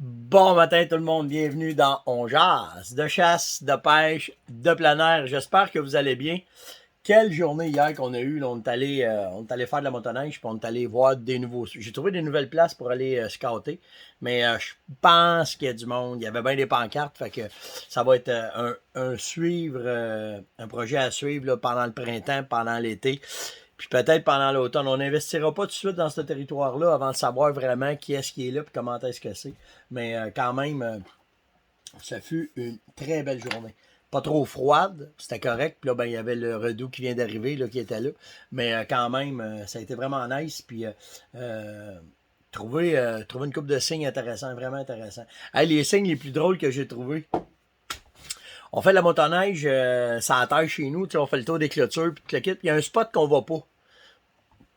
Bon matin tout le monde, bienvenue dans On Jase, de chasse, de pêche, de plein air. J'espère que vous allez bien. Quelle journée hier qu'on a eue, là, on est allé faire de la motoneige, puis on est allé voir des nouveaux. J'ai trouvé des nouvelles places pour aller scouter, mais je pense qu'il y a du monde. Il y avait bien des pancartes, fait que ça va être un projet à suivre là, pendant le printemps, pendant l'été. Puis peut-être pendant l'automne. On n'investira pas tout de suite dans ce territoire-là avant de savoir vraiment qui est-ce qui est là et comment est-ce que c'est. Mais quand même, ça fut une très belle journée. Pas trop froide, c'était correct. Puis là, ben, il y avait le redout qui vient d'arriver là, qui était là. Mais quand même, ça a été vraiment nice. Puis trouver une coupe de signes intéressants, vraiment intéressant. Hey, les signes les plus drôles que j'ai trouvés. On fait de la motoneige, ça terre chez nous, on fait le tour des clôtures, puis le kit. Il y a un spot qu'on va pas.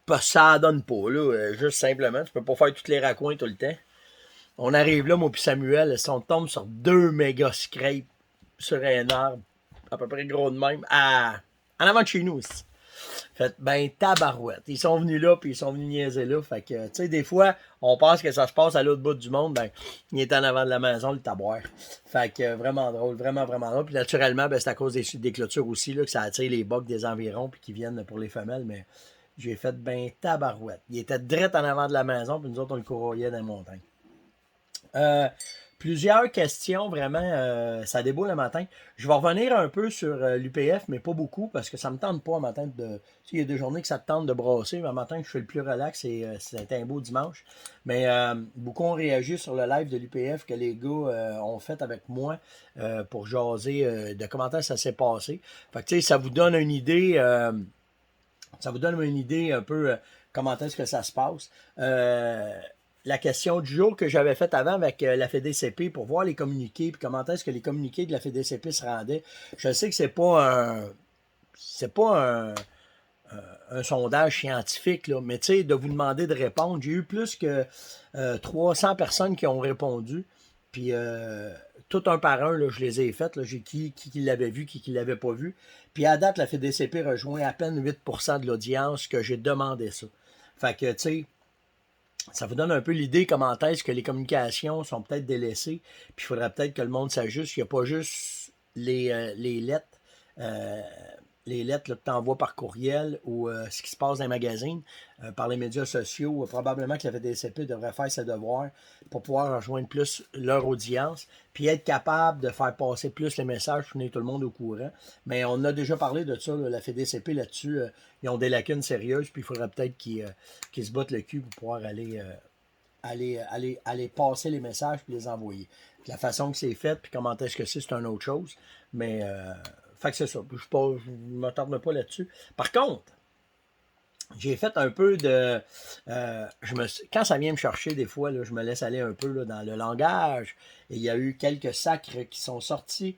Parce que ça donne pas, là. Juste simplement, tu peux pas faire tous les raccoins tout le temps. On arrive là, moi puis Samuel, on tombe sur deux méga scrapes sur un arbre, à peu près gros de même, en avant de chez nous aussi. Fait, ben, tabarouette. Ils sont venus là, puis ils sont venus niaiser là. Fait que, tu sais, des fois, on pense que ça se passe à l'autre bout du monde, ben, il est en avant de la maison, le tabouère. Fait que, vraiment drôle, vraiment, vraiment drôle. Puis naturellement, ben, c'est à cause des clôtures aussi, là, que ça attire les bocs des environs, puis qui viennent pour les femelles, mais j'ai fait ben tabarouette. Il était direct en avant de la maison, puis nous autres, on le courroyait dans les montagnes. Euh, Plusieurs questions, vraiment, ça déboule le matin. Je vais revenir un peu sur l'UPF, mais pas beaucoup, parce que ça me tente pas un matin de. Il y a des journées que ça te tente de brasser, mais un matin, je fais le plus relax et c'était un beau dimanche. Mais beaucoup ont réagi sur le live de l'UPF que les gars ont fait avec moi pour jaser de comment ça s'est passé. Fait que, tu sais, ça vous donne une idée un peu comment est-ce que ça se passe. La question du jour que j'avais faite avant avec la FDCP pour voir les communiqués, puis comment est-ce que les communiqués de la FDCP se rendaient. Je sais que c'est pas un sondage scientifique, là, mais tu sais, de vous demander de répondre. J'ai eu plus que 300 personnes qui ont répondu. Puis tout un par un, là, je les ai faites. J'ai qui l'avait vu, qui l'avait pas vu. Puis à date, la FDCP rejoint à peine 8% de l'audience que j'ai demandé ça. Fait que, tu sais, ça vous donne un peu l'idée comment est-ce que les communications sont peut-être délaissées. Puis il faudrait peut-être que le monde s'ajuste. Il n'y a pas juste les lettres. euh, les lettres là, que tu envoies par courriel ou ce qui se passe dans les magazines, par les médias sociaux, probablement que la FDCP devrait faire ses devoirs pour pouvoir rejoindre plus leur audience, puis être capable de faire passer plus les messages pour tenir tout le monde au courant. Mais on a déjà parlé de ça, là, la FDCP là-dessus, ils ont des lacunes sérieuses, puis il faudrait peut-être qu'ils se battent le cul pour pouvoir aller passer les messages et les envoyer. Puis la façon que c'est fait, puis comment est-ce que c'est une autre chose. Mais fait que c'est ça. Je ne m'attarde pas là-dessus. Par contre, j'ai fait un peu de. Quand ça vient me chercher, des fois, là, je me laisse aller un peu là, dans le langage. Et il y a eu quelques sacres qui sont sortis.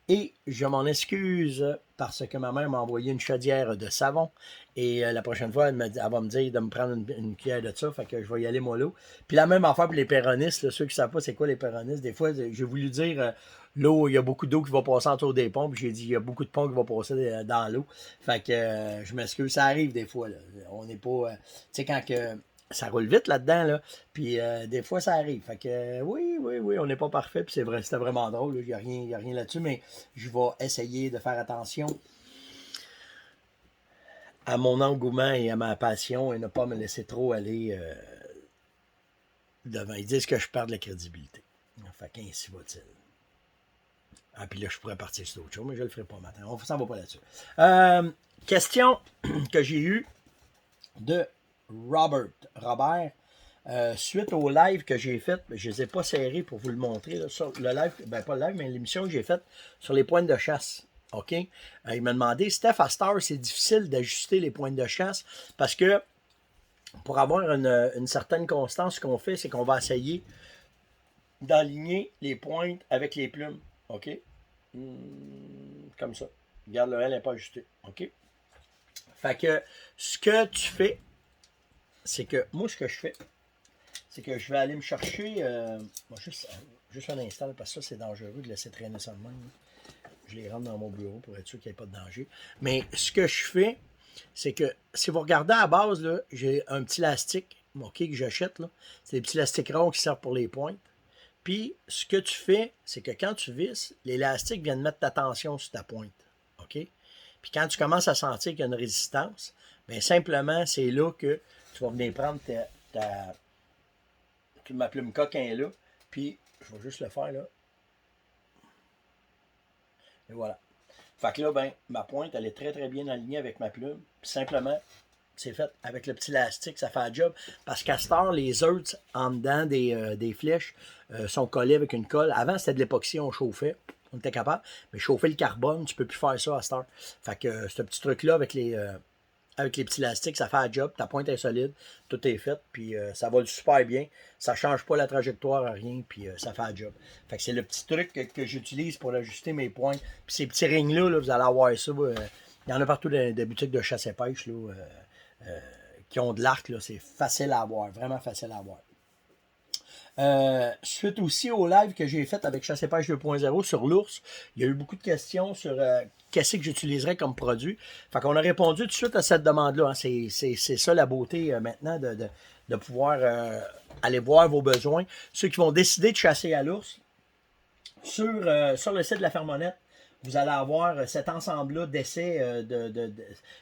Et je m'en excuse parce que ma mère m'a envoyé une chaudière de savon. Et la prochaine fois, elle va me dire de me prendre une cuillère de ça. Fait que je vais y aller mollo. Puis la même affaire pour les péronistes. Là, ceux qui ne savent pas c'est quoi les péronistes. Des fois, j'ai voulu dire l'eau, il y a beaucoup d'eau qui va passer autour des ponts. Puis j'ai dit il y a beaucoup de ponts qui vont passer dans l'eau. Fait que je m'excuse. Ça arrive des fois. Là. On n'est pas. Tu sais, quand que ça roule vite là-dedans, là. Puis des fois, ça arrive. Fait que oui, oui, oui, on n'est pas parfait. Puis c'est vrai, c'était vraiment drôle. Il n'y a rien là-dessus. Mais je vais essayer de faire attention à mon engouement et à ma passion et ne pas me laisser trop aller devant. Ils disent que je perds de la crédibilité. Fait qu'ainsi va-t-il. Ah, puis là, je pourrais partir sur d'autres choses, mais je ne le ferai pas maintenant. On s'en va pas là-dessus. Question que j'ai eue de Robert. Suite au live que j'ai fait, je ne les ai pas serrés pour vous le montrer. Là, sur le live, ben pas le live, mais l'émission que j'ai faite sur les pointes de chasse. OK? Il m'a demandé, Steph, à Star, c'est difficile d'ajuster les pointes de chasse parce que pour avoir une certaine constance, ce qu'on fait, c'est qu'on va essayer d'aligner les pointes avec les plumes. OK? Comme ça. Regarde, le L n'est pas ajusté. OK? Fait que ce que tu fais, c'est que moi, ce que je fais, c'est que je vais aller me chercher. Juste un instant, parce que ça, c'est dangereux de laisser traîner ça de même. Je les rentre dans mon bureau pour être sûr qu'il n'y ait pas de danger. Mais ce que je fais, c'est que si vous regardez à la base, là, j'ai un petit élastique, OK, que j'achète. C'est des petits élastiques ronds qui servent pour les pointes. Puis, ce que tu fais, c'est que quand tu visses, l'élastique vient de mettre ta tension sur ta pointe. OK? Puis quand tu commences à sentir qu'il y a une résistance, bien simplement, c'est là que tu vas venir prendre ma plume coquin là. Puis, je vais juste le faire là. Et voilà. Fait que là, ben, ma pointe, elle est très, très bien alignée avec ma plume. Puis simplement, c'est fait avec le petit élastique, ça fait un job. Parce qu'à cette heure, les Hertz en dedans des flèches sont collés avec une colle. Avant, c'était de l'époxy, on chauffait. On était capable. Mais chauffer le carbone, tu peux plus faire ça à cette heure. Fait que ce petit truc-là avec les petits élastiques, ça fait un job. Ta pointe est solide, tout est fait, puis ça va super bien. Ça ne change pas la trajectoire à rien, puis ça fait un job. Fait que c'est le petit truc que j'utilise pour ajuster mes pointes. Puis ces petits rings-là, là, vous allez avoir ça. Il y en a partout dans des boutiques de chasse et pêche là, qui ont de l'arc. C'est facile à avoir, vraiment facile à avoir. Suite aussi au live que j'ai fait avec Chasse et Pêche 2.0 sur l'ours, il y a eu beaucoup de questions sur qu'est-ce que j'utiliserais comme produit. Fait qu'on a répondu tout de suite à cette demande-là. Hein. C'est ça la beauté maintenant de pouvoir aller voir vos besoins. Ceux qui vont décider de chasser à l'ours, sur le site de la Fermonnette, vous allez avoir cet ensemble-là d'essais.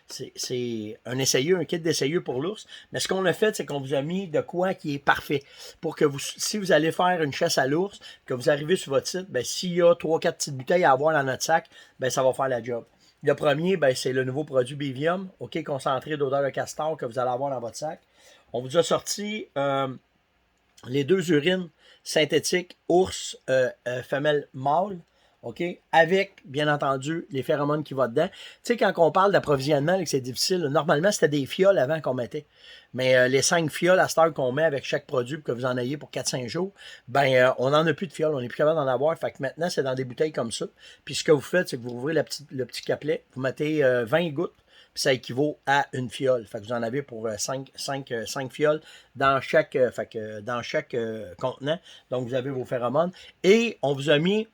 C'est un essayeux, un kit d'essayeux pour l'ours. Mais ce qu'on a fait, c'est qu'on vous a mis de quoi qui est parfait. Pour que si vous allez faire une chasse à l'ours, que vous arrivez sur votre site, ben, s'il y a 3-4 petites bouteilles à avoir dans notre sac, ben, ça va faire la job. Le premier, ben, c'est le nouveau produit Bivium, OK, concentré d'odeur de castor que vous allez avoir dans votre sac. On vous a sorti les 2 urines synthétiques ours femelle mâle. OK? Avec, bien entendu, les phéromones qui vont dedans. Tu sais, quand on parle d'approvisionnement, c'est difficile. Normalement, c'était des fioles avant qu'on mettait. Mais les 5 fioles à cette heure qu'on met avec chaque produit pour que vous en ayez pour 4-5 jours, ben on n'en a plus de fioles. On n'est plus capable d'en avoir. Fait que maintenant, c'est dans des bouteilles comme ça. Puis ce que vous faites, c'est que vous ouvrez le petit capelet, vous mettez 20 gouttes, puis ça équivaut à une fiole. Fait que vous en avez pour 5 fioles dans chaque, contenant. Donc, vous avez vos phéromones. Et on vous a mis,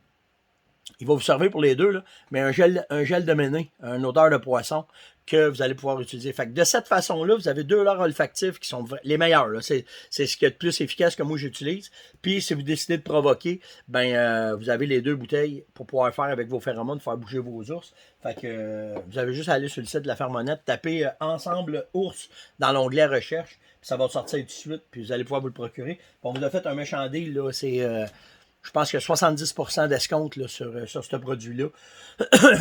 il va vous servir pour les deux, là, mais un gel de méné, une odeur de poisson que vous allez pouvoir utiliser. Fait que de cette façon-là, vous avez 2 odeurs olfactives qui sont les meilleures. C'est ce qui est le plus efficace que moi j'utilise. Puis si vous décidez de provoquer, ben vous avez les 2 bouteilles pour pouvoir faire avec vos phéromones, faire bouger vos ours. Fait que vous avez juste à aller sur le site de la Fermonnette, taper Ensemble ours dans l'onglet recherche, puis ça va sortir tout de suite, puis vous allez pouvoir vous le procurer. Puis on vous a fait un méchant deal, là, c'est je pense qu'il y a 70% d'escompte là, sur ce produit-là.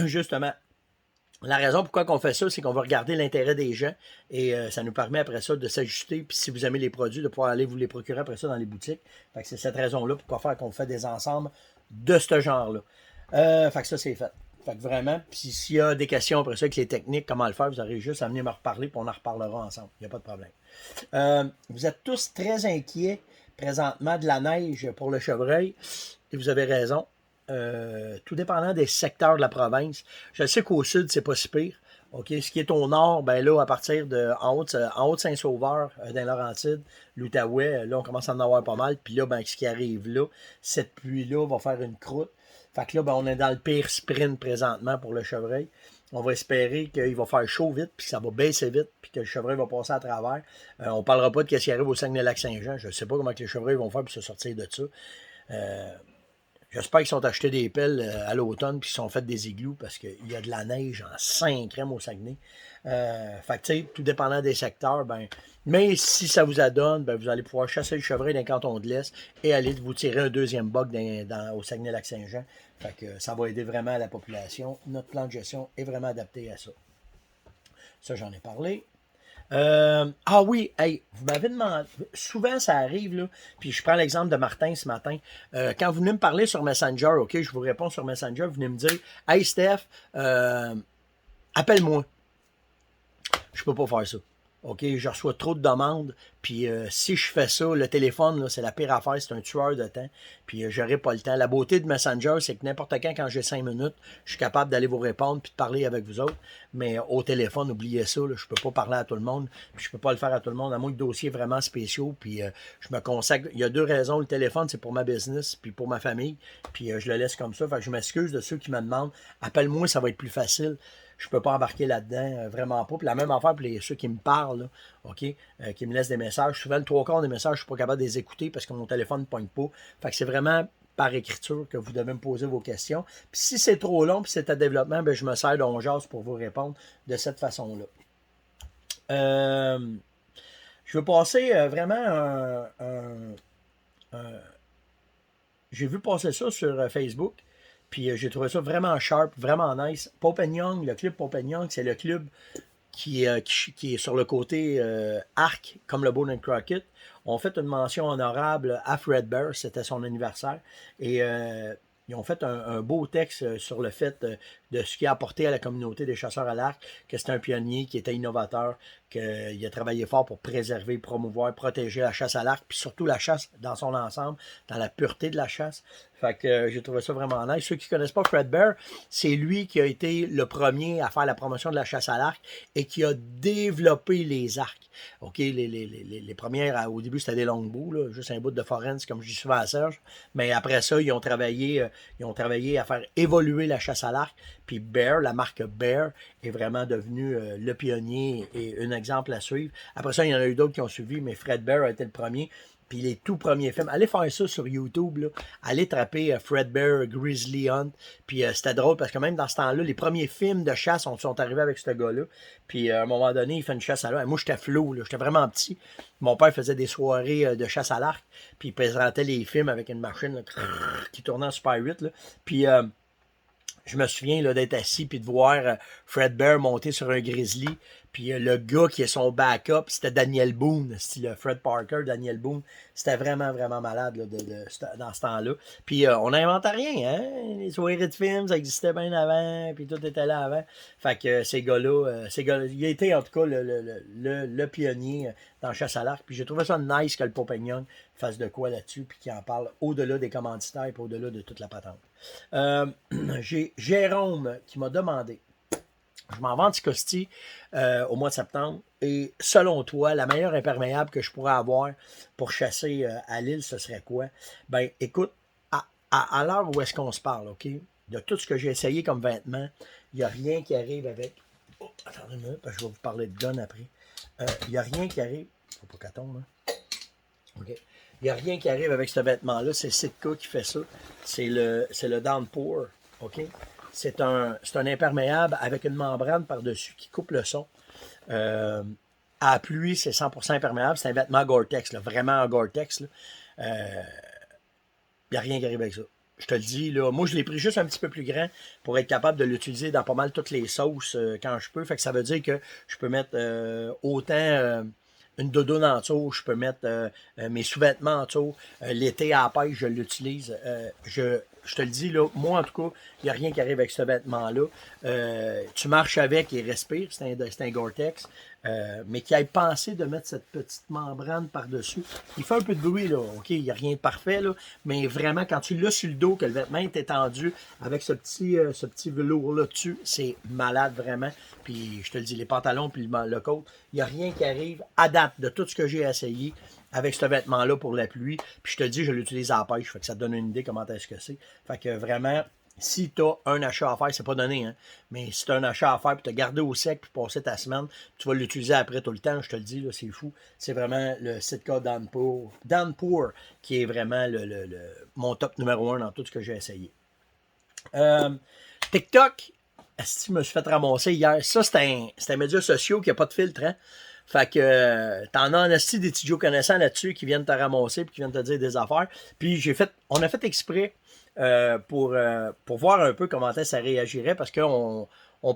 Justement. La raison pourquoi on fait ça, c'est qu'on va regarder l'intérêt des gens et ça nous permet après ça de s'ajuster. Puis si vous aimez les produits, de pouvoir aller vous les procurer après ça dans les boutiques. Fait que c'est cette raison-là pourquoi faire qu'on fait des ensembles de ce genre-là. Fait que ça, c'est fait. Fait que vraiment, puis s'il y a des questions après ça avec les techniques, comment le faire, vous aurez juste à venir me reparler puis on en reparlera ensemble. Il n'y a pas de problème. Vous êtes tous très inquiets présentement de la neige pour le chevreuil et vous avez raison. Tout dépendant des secteurs de la province. Je sais qu'au sud, c'est pas si pire. Okay? Ce qui est au nord, ben là, à partir de en haut de Saint-Sauveur, dans Laurentides, l'Outaouais, là, on commence à en avoir pas mal. Puis là, ben, ce qui arrive là, cette pluie-là va faire une croûte. Fait que là, ben, on est dans le pire sprint présentement pour le chevreuil. On va espérer qu'il va faire chaud vite, puis que ça va baisser vite, puis que le chevreuil va passer à travers. On ne parlera pas de ce qui arrive au Saguenay-Lac-Saint-Jean. Je ne sais pas comment que les chevreuils vont faire pour se sortir de ça. J'espère qu'ils sont achetés des pelles à l'automne puis qu'ils sont fait des igloos parce qu'il y a de la neige en 5 crèmes au Saguenay. Fait que, tu sais, tout dépendant des secteurs, ben, mais si ça vous adonne, ben, vous allez pouvoir chasser le chevreuil dans le canton de l'Est et aller vous tirer un deuxième boc au Saguenay-Lac-Saint-Jean. Fait que ça va aider vraiment la population. Notre plan de gestion est vraiment adapté à ça. Ça, j'en ai parlé. Ah oui, hey, vous m'avez demandé, souvent ça arrive, là, puis je prends l'exemple de Martin ce matin, quand vous venez me parler sur Messenger, ok, je vous réponds sur Messenger, vous venez me dire, hey Steph, appelle-moi. Je peux pas faire ça. OK, je reçois trop de demandes, puis si je fais ça, le téléphone, là, c'est la pire affaire, c'est un tueur de temps, puis j'aurai pas le temps. La beauté de Messenger, c'est que n'importe quand j'ai 5 minutes, je suis capable d'aller vous répondre puis de parler avec vous autres, mais au téléphone, oubliez ça, là, je peux pas parler à tout le monde, puis je peux pas le faire à tout le monde, à moins de dossiers vraiment spéciaux, puis je me consacre. Il y a 2 raisons, le téléphone, c'est pour ma business, puis pour ma famille, puis je le laisse comme ça, fait que je m'excuse de ceux qui me demandent, appelle-moi, ça va être plus facile. je peux pas embarquer là-dedans, vraiment pas. Puis la même affaire pour ceux qui me parlent, là, OK, qui me laissent des messages. Souvent, le 3/4 des messages, je suis pas capable de les écouter parce que mon téléphone ne pogne pas. Fait que c'est vraiment par écriture que vous devez me poser vos questions. Puis si c'est trop long, puis c'est à développement, ben, je me sers d'Onjaz pour vous répondre de cette façon-là. Je veux passer vraiment j'ai vu passer ça sur Facebook, puis j'ai trouvé ça vraiment sharp, vraiment nice. Pope Young, le club Pope Young, c'est le club qui est sur le côté arc, comme le Bone and Crockett. On fait une mention honorable à Fred Bear, c'était son anniversaire. Et ils ont fait un beau texte sur le fait de ce qu'il a apporté à la communauté des chasseurs à l'arc, que c'était un pionnier qui était innovateur, qu'il a travaillé fort pour préserver, promouvoir, protéger la chasse à l'arc, puis surtout la chasse dans son ensemble, dans la pureté de la chasse. Fait que j'ai trouvé ça vraiment nice. Ceux qui ne connaissent pas Fred Bear, c'est lui qui a été le premier à faire la promotion de la chasse à l'arc et qui a développé les arcs. OK, les premières, au début, c'était des longbows, là, juste un bout de forense, comme je dis souvent à Serge. Mais après ça, ils ont travaillé à faire évoluer la chasse à l'arc. Puis Bear, la marque Bear, est vraiment devenue le pionnier et un exemple à suivre. Après ça, il y en a eu d'autres qui ont suivi, mais Fred Bear a été le premier. Puis les tout premiers films, allez faire ça sur YouTube, là. Allez trapper Fred Bear, Grizzly Hunt. Puis c'était drôle parce que même dans ce temps-là, les premiers films de chasse sont arrivés avec ce gars-là. Puis à un moment donné, il fait une chasse à l'arc. Moi, j'étais flou, là. J'étais vraiment petit. Mon père faisait des soirées de chasse à l'arc. Puis il présentait les films avec une machine là, qui tournait en Super 8. Là. Puis je me souviens là, d'être assis puis de voir Fred Bear monter sur un grizzly. Puis le gars qui est son backup, c'était Daniel Boone, style Fred Parker, Daniel Boone. C'était vraiment, vraiment malade là, dans ce temps-là. Puis on n'inventait rien, hein? Les soirées de films, ça existait bien avant, puis tout était là avant. Fait que ces gars-là, il a été en tout cas le pionnier dans Chasse à l'arc. Puis j'ai trouvé ça nice que le Popignon fasse de quoi là-dessus, puis qu'il en parle au-delà des commanditaires, puis au-delà de toute la patente. J'ai Jérôme qui m'a demandé, je m'en vais en Anticosti au mois de septembre, et selon toi, la meilleure imperméable que je pourrais avoir pour chasser à l'île, ce serait quoi? Ben, écoute, à l'heure où est-ce qu'on se parle, OK? De tout ce que j'ai essayé comme vêtements, il n'y a rien qui arrive avec... Oh, attendez-moi, parce que je vais vous parler de gun après. Il n'y a rien qui arrive... Faut pas qu'elle tombe, hein? OK. Il n'y a rien qui arrive avec ce vêtement-là. C'est Sitka qui fait ça. C'est le Downpour. OK? C'est un imperméable avec une membrane par-dessus qui coupe le son. À la pluie, c'est 100% imperméable. C'est un vêtement Gore-Tex, là, vraiment Gore-Tex. Il n'y a rien qui arrive avec ça. Je te le dis, là, moi je l'ai pris juste un petit peu plus grand pour être capable de l'utiliser dans pas mal toutes les sauces quand je peux. Fait que ça veut dire que je peux mettre autant une doudoune en dessous, je peux mettre mes sous-vêtements en dessous. L'été à la pêche, je l'utilise. Je te le dis, là, moi en tout cas, il n'y a rien qui arrive avec ce vêtement-là. Tu marches avec et respires, c'est un Gore-Tex. Mais qui ait pensé de mettre cette petite membrane par-dessus. Il fait un peu de bruit, là. OK, il n'y a rien de parfait, là. Mais vraiment, quand tu l'as sur le dos, que le vêtement est étendu avec ce petit velours-là dessus, c'est malade, vraiment. Puis, je te le dis, les pantalons puis le coat, il n'y a rien qui arrive à date de tout ce que j'ai essayé avec ce vêtement-là pour la pluie. Puis, je te le dis, je l'utilise à la pêche. Fait que ça te donne une idée comment est-ce que c'est. Fait que vraiment... Si tu as un achat à faire, c'est pas donné, hein. Mais si tu as un achat à faire, puis tu as gardé au sec, puis passer ta semaine, tu vas l'utiliser après tout le temps, je te le dis, là, c'est fou. C'est vraiment le Sitka Downpour, qui est vraiment mon top numéro 1 dans tout ce que j'ai essayé. TikTok, je me suis fait ramasser hier. Ça, c'est un média social qui n'a pas de filtre, hein. Fait que t'en as en esti des petits Joe connaissants là-dessus qui viennent te ramasser puis qui viennent te dire des affaires. Puis on a fait exprès pour voir un peu comment ça réagirait parce qu'on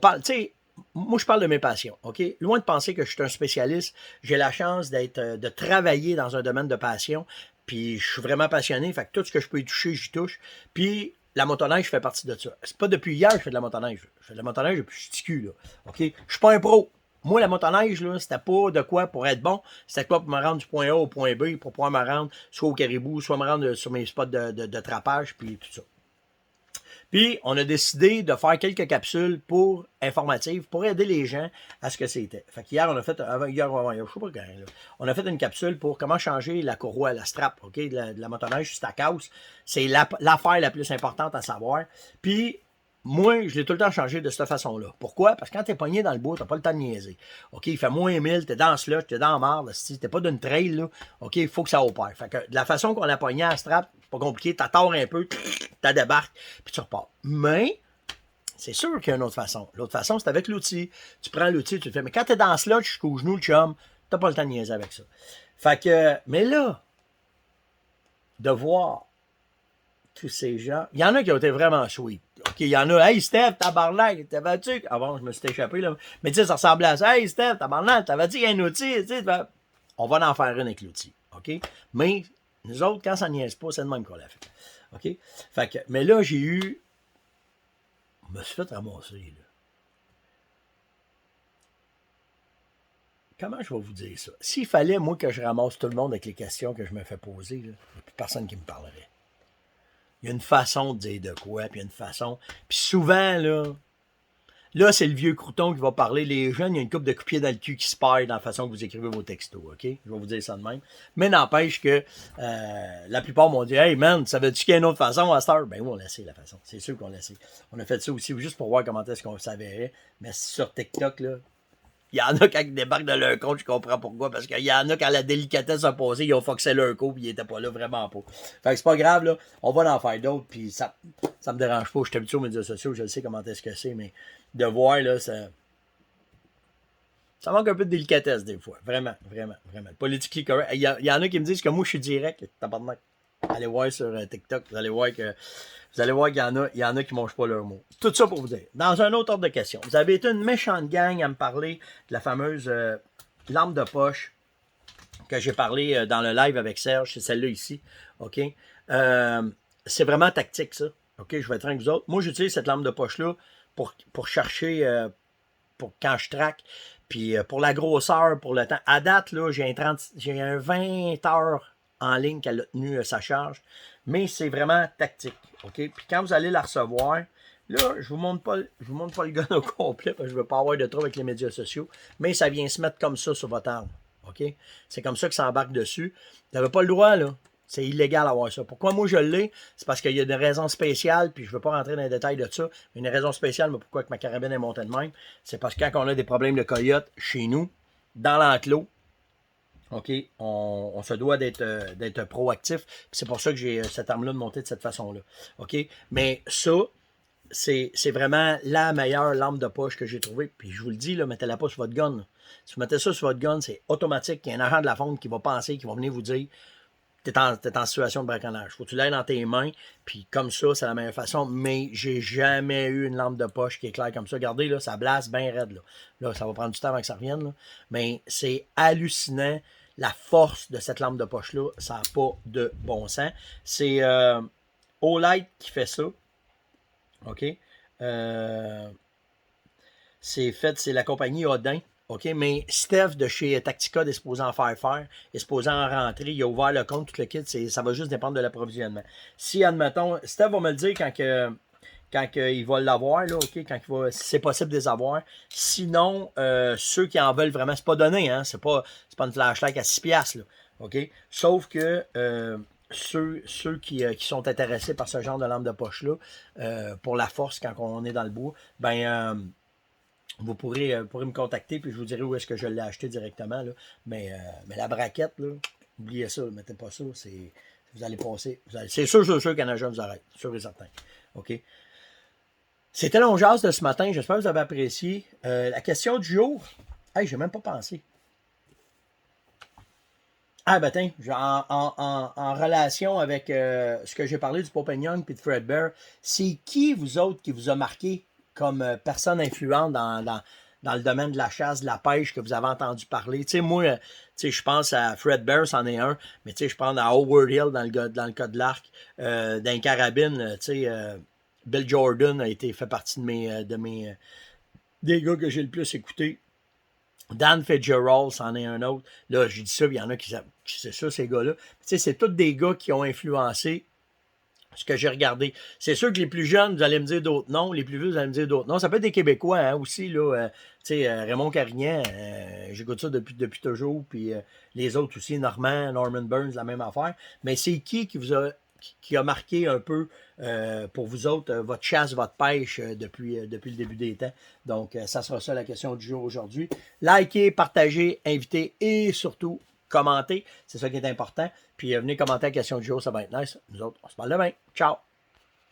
parle, tu sais, moi je parle de mes passions, OK? Loin de penser que je suis un spécialiste, j'ai la chance de travailler dans un domaine de passion, puis je suis vraiment passionné, fait que tout ce que je peux y toucher, j'y touche. Puis la motoneige fait partie de ça. C'est pas depuis hier que je fais de la motoneige. Je fais de la motoneige depuis que je suis petit cul, là. OK? Je suis pas un pro. Moi, la motoneige, là, c'était pas de quoi pour être bon. C'était quoi pour me rendre du point A au point B, pour pouvoir me rendre soit au caribou, soit me rendre sur mes spots de trapage, puis tout ça. Puis, on a décidé de faire quelques capsules informatives pour aider les gens à ce que c'était. Fait qu'hier, on a fait, je sais pas quand, là, on a fait une capsule pour comment changer la courroie, la strap, OK, de la motoneige, c'est à casse. C'est l'affaire la plus importante à savoir. Puis, moi, je l'ai tout le temps changé de cette façon-là. Pourquoi? Parce que quand t'es pogné dans le bois, t'as pas le temps de niaiser. OK, il fait moins 1000, t'es dans le slush, t'es dans la marde, si t'es pas d'une trail, là. OK, il faut que ça opère. Fait que de la façon qu'on a pogné à la strap, c'est pas compliqué, t'attends un peu, t'as débarques, puis tu repars. Mais, c'est sûr qu'il y a une autre façon. L'autre façon, c'est avec l'outil. Tu prends l'outil, tu le fais. Mais quand t'es dans le slush, jusqu'au genou, le chum, t'as pas le temps de niaiser avec ça. Fait que, mais là, de voir tous ces gens. Il y en a qui ont été vraiment sweet. OK, il y en a. Hey Steph, tabarnak, t'avais-tu. Ah bon, je me suis échappé là. Mais tu sais, ça ressemblait à ça. Hey Steph, tabarnak, t'avais-tu qu'il y a un outil? Tu sais, on va en faire une avec l'outil. OK? Mais nous autres, quand ça niaise pas, c'est de même qu'on l'a fait. OK? Fait que, mais là, j'ai eu. Je me suis fait ramasser, là. Comment je vais vous dire ça? S'il fallait, moi, que je ramasse tout le monde avec les questions que je me fais poser, là, il n'y a plus personne qui me parlerait. Il y a une façon de dire de quoi, puis il y a une façon. Puis souvent, là, c'est le vieux crouton qui va parler. Les jeunes, il y a une coupe de coups de pied dans le cul qui se paille dans la façon que vous écrivez vos textos, OK? Je vais vous dire ça de même. Mais n'empêche que la plupart m'ont dit « Hey man, savais-tu qu'il y a une autre façon à cette heure? » Ben oui, on l'a essayé la façon. C'est sûr qu'on l'a essayé. On a fait ça aussi juste pour voir comment est-ce qu'on s'avérait. Mais sur TikTok, là, il y en a quand ils débarquent de leur compte, je comprends pourquoi. Parce qu'il y en a quand la délicatesse a passé, ils ont foxé leur coup, puis ils étaient pas là, vraiment pas. Fait que c'est pas grave, là. On va en faire d'autres, puis ça me dérange pas. Je suis habitué aux médias sociaux, je sais comment est-ce que c'est, mais de voir, là, ça manque un peu de délicatesse, des fois. Vraiment, vraiment, vraiment. Politically correct. Il y en a qui me disent que moi, je suis direct. Tabarnak. Allez voir sur TikTok, vous allez voir qu'il y en a qui mangent pas leurs mots. Tout ça pour vous dire. Dans un autre ordre de questions, vous avez été une méchante gang à me parler de la fameuse lampe de poche que j'ai parlé dans le live avec Serge. C'est celle-là ici. OK? C'est vraiment tactique, ça. OK? Je vais être avec vous autres. Moi, j'utilise cette lampe de poche-là pour chercher, pour quand je traque. Puis pour la grosseur, pour le temps. À date, là, j'ai un 20 heures en ligne qu'elle a tenu sa charge. Mais c'est vraiment tactique. OK? Puis quand vous allez la recevoir, là, je vous montre pas le gun au complet parce que je ne veux pas avoir de trouble avec les médias sociaux. Mais ça vient se mettre comme ça sur votre arme. OK? C'est comme ça que ça embarque dessus. Vous n'avez pas le droit, là. C'est illégal d'avoir ça. Pourquoi moi je l'ai? C'est parce qu'il y a des raisons spéciales, puis je ne veux pas rentrer dans les détails de ça. Une raison spéciale, mais pourquoi que ma carabine est montée de même? C'est parce que quand on a des problèmes de coyotes chez nous, dans l'enclos, OK, on se doit d'être proactif. C'est pour ça que j'ai cette arme-là de monter de cette façon-là. OK? Mais ça, c'est vraiment la meilleure lampe de poche que j'ai trouvée. Puis je vous le dis, là, mettez-la pas sur votre gun. Là. Si vous mettez ça sur votre gun, c'est automatique. Il y a un agent de la fonte qui va penser, qui va venir vous dire t'es en situation de braconnage. Faut que tu l'aies dans tes mains. Puis comme ça, c'est la meilleure façon. Mais j'ai jamais eu une lampe de poche qui est claire comme ça. Regardez, là, ça blasse bien raide. Là, ça va prendre du temps avant que ça revienne. Là. Mais c'est hallucinant. La force de cette lampe de poche-là, ça n'a pas de bon sens. C'est Olight qui fait ça. OK? C'est la compagnie Odin. OK? Mais Steph de chez Tactica est supposé en faire, est supposé en rentrer. Il a ouvert le compte, tout le kit. Ça va juste dépendre de l'approvisionnement. Si, admettons, Steph va me le dire quand il va l'avoir, là, OK? Si c'est possible de les avoir. Sinon, ceux qui en veulent vraiment, c'est pas donné, hein? C'est pas une flashlight à 6$, là. OK? Sauf que ceux qui sont intéressés par ce genre de lampe de poche-là, pour la force quand on est dans le bois, ben vous pourrez me contacter, puis je vous dirai où est-ce que je l'ai acheté directement. Là. Mais la braquette, là, oubliez ça, mettez pas ça. Vous allez passer. C'est sûr qu'il y en a un jeune vous arrête. Sûr et certain. OK? C'était l'ongeance de ce matin. J'espère que vous avez apprécié. La question du jour. Hey, j'ai même pas pensé. Ah, ben tiens, en relation avec ce que j'ai parlé du Pope Young et de Fred Bear, c'est qui, vous autres, qui vous a marqué comme personne influente dans le domaine de la chasse, de la pêche, que vous avez entendu parler? Tu sais, moi, je pense à Fred Bear, c'en est un, mais tu sais, je pense à Howard Hill dans le cas de l'arc, dans les carabines, tu sais, Bill Jordan fait partie des gars que j'ai le plus écouté. Dan Fitzgerald, c'en est un autre. Là, j'ai dit ça, il y en a qui c'est ça, ces gars-là. Tu sais, c'est tous des gars qui ont influencé ce que j'ai regardé. C'est sûr que les plus jeunes, vous allez me dire d'autres noms. Les plus vieux, vous allez me dire d'autres noms. Ça peut être des Québécois hein, aussi, là. Tu sais, Raymond Carignan, j'écoute ça depuis toujours. Puis les autres aussi, Norman Burns, la même affaire. Mais c'est qui vous a qui a marqué un peu pour vous autres votre chasse, votre pêche depuis le début des temps. Donc, ça sera ça la question du jour aujourd'hui. Likez, partagez, invitez et surtout commentez. C'est ça qui est important. Puis venez commenter la question du jour, ça va être nice. Nous autres, on se parle demain. Ciao!